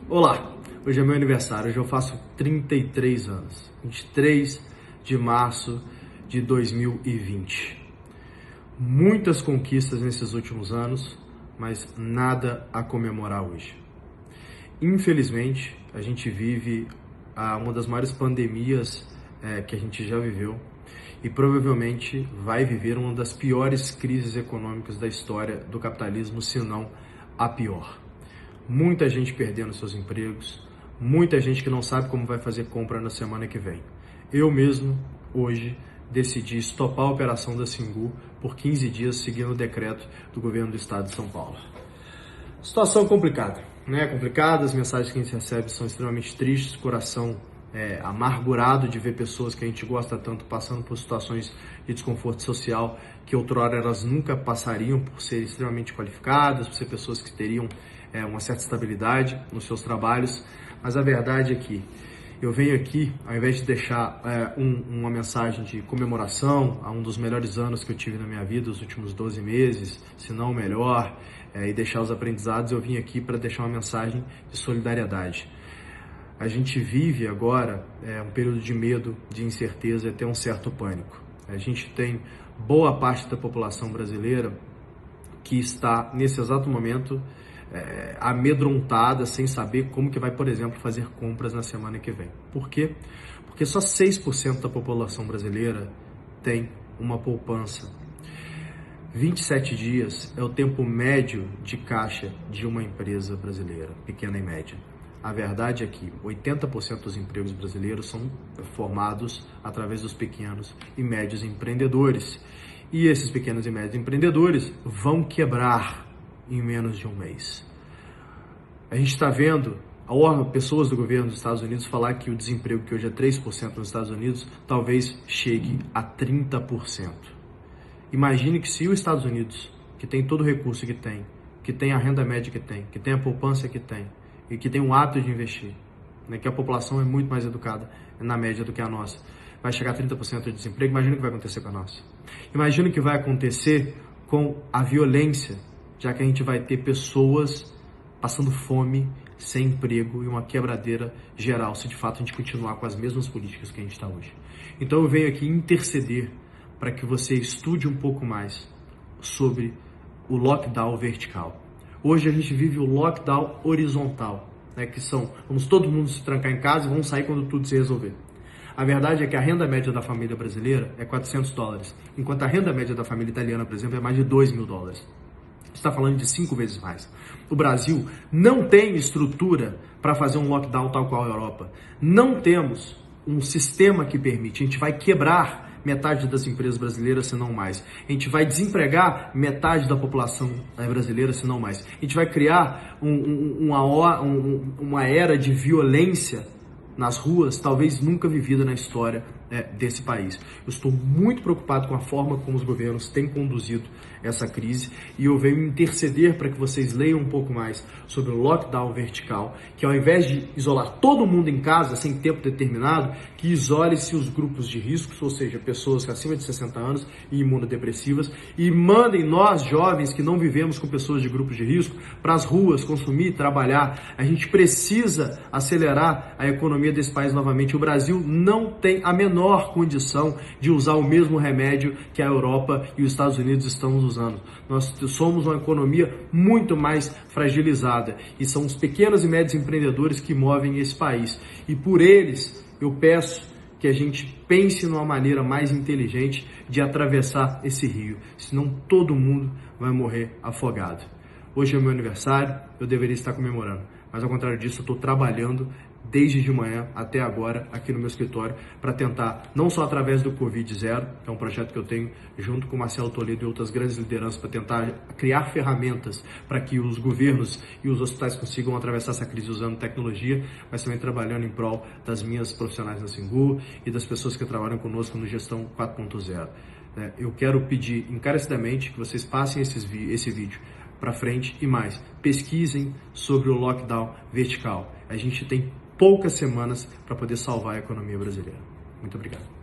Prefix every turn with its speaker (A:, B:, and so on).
A: Olá, hoje é meu aniversário, hoje eu faço 33 anos, 23 de março de 2020. Muitas conquistas nesses últimos anos, mas nada a comemorar hoje. Infelizmente, a gente vive uma das maiores pandemias que a gente já viveu e provavelmente vai viver uma das piores crises econômicas da história do capitalismo, se não a pior. Muita gente perdendo seus empregos, muita gente que não sabe como vai fazer compra na semana que vem. Eu mesmo, hoje, decidi estopar a operação da Singu por 15 dias, seguindo o decreto do governo do estado de São Paulo. Situação complicada, né? Complicada, as mensagens que a gente recebe são extremamente tristes, coração amargurado de ver pessoas que a gente gosta tanto passando por situações de desconforto social que outrora elas nunca passariam por serem extremamente qualificadas, por ser pessoas que teriam uma certa estabilidade nos seus trabalhos, mas a verdade é que eu venho aqui, ao invés de deixar uma mensagem de comemoração a um dos melhores anos que eu tive na minha vida, os últimos 12 meses, se não o melhor, e deixar os aprendizados, eu vim aqui para deixar uma mensagem de solidariedade. A gente vive agora um período de medo, de incerteza e até um certo pânico. A gente tem boa parte da população brasileira que está, nesse exato momento, amedrontada, sem saber como que vai, por exemplo, fazer compras na semana que vem. Por quê? Porque só 6% da população brasileira tem uma poupança. 27 dias é o tempo médio de caixa de uma empresa brasileira, pequena e média. A verdade é que 80% dos empregos brasileiros são formados através dos pequenos e médios empreendedores. E esses pequenos e médios empreendedores vão quebrar em menos de um mês. A gente está vendo pessoas do governo dos Estados Unidos falar que o desemprego, que hoje é 3% nos Estados Unidos, talvez chegue a 30%. Imagine que se os Estados Unidos, que tem todo o recurso que tem a renda média que tem a poupança que tem, e que tem um hábito de investir, né, que a população é muito mais educada na média do que a nossa, vai chegar a 30% de desemprego, imagina o que vai acontecer com a nossa. Imagina o que vai acontecer com a violência, já que a gente vai ter pessoas passando fome, sem emprego e uma quebradeira geral, se de fato a gente continuar com as mesmas políticas que a gente está hoje. Então eu venho aqui interceder para que você estude um pouco mais sobre o lockdown vertical. Hoje a gente vive o lockdown horizontal, né, que vamos todo mundo se trancar em casa e vamos sair quando tudo se resolver. A verdade é que a renda média da família brasileira é $400, enquanto a renda média da família italiana, por exemplo, é mais de $2.000. Você está falando de 5 vezes mais. O Brasil não tem estrutura para fazer um lockdown tal qual a Europa. Não temos um sistema que permite. A gente vai quebrar metade das empresas brasileiras, se não mais. A gente vai desempregar metade da população brasileira, se não mais. A gente vai criar uma era de violência nas ruas, talvez nunca vivida na história desse país. Eu estou muito preocupado com a forma como os governos têm conduzido essa crise e eu venho interceder para que vocês leiam um pouco mais sobre o lockdown vertical, que ao invés de isolar todo mundo em casa sem tempo determinado, que isole-se os grupos de riscos, ou seja, pessoas acima de 60 anos e imunodepressivas, e mandem nós, jovens que não vivemos com pessoas de grupos de risco, para as ruas, consumir, trabalhar. A gente precisa acelerar a economia desse país novamente. O Brasil não tem a menor condição de usar o mesmo remédio que a Europa e os Estados Unidos estão usando. Nós somos uma economia muito mais fragilizada e são os pequenos e médios empreendedores que movem esse país. E por eles eu peço que a gente pense numa maneira mais inteligente de atravessar esse rio, senão todo mundo vai morrer afogado. Hoje é meu aniversário, eu deveria estar comemorando, mas ao contrário disso, eu estou trabalhando desde de manhã até agora aqui no meu escritório para tentar, não só através do Covid Zero, que é um projeto que eu tenho junto com Marcelo Toledo e outras grandes lideranças para tentar criar ferramentas para que os governos e os hospitais consigam atravessar essa crise usando tecnologia, mas também trabalhando em prol das minhas profissionais na Singu e das pessoas que trabalham conosco no Gestão 4.0. Eu quero pedir encarecidamente que vocês passem esse vídeo para frente e mais, pesquisem sobre o lockdown vertical. A gente tem poucas semanas para poder salvar a economia brasileira. Muito obrigado.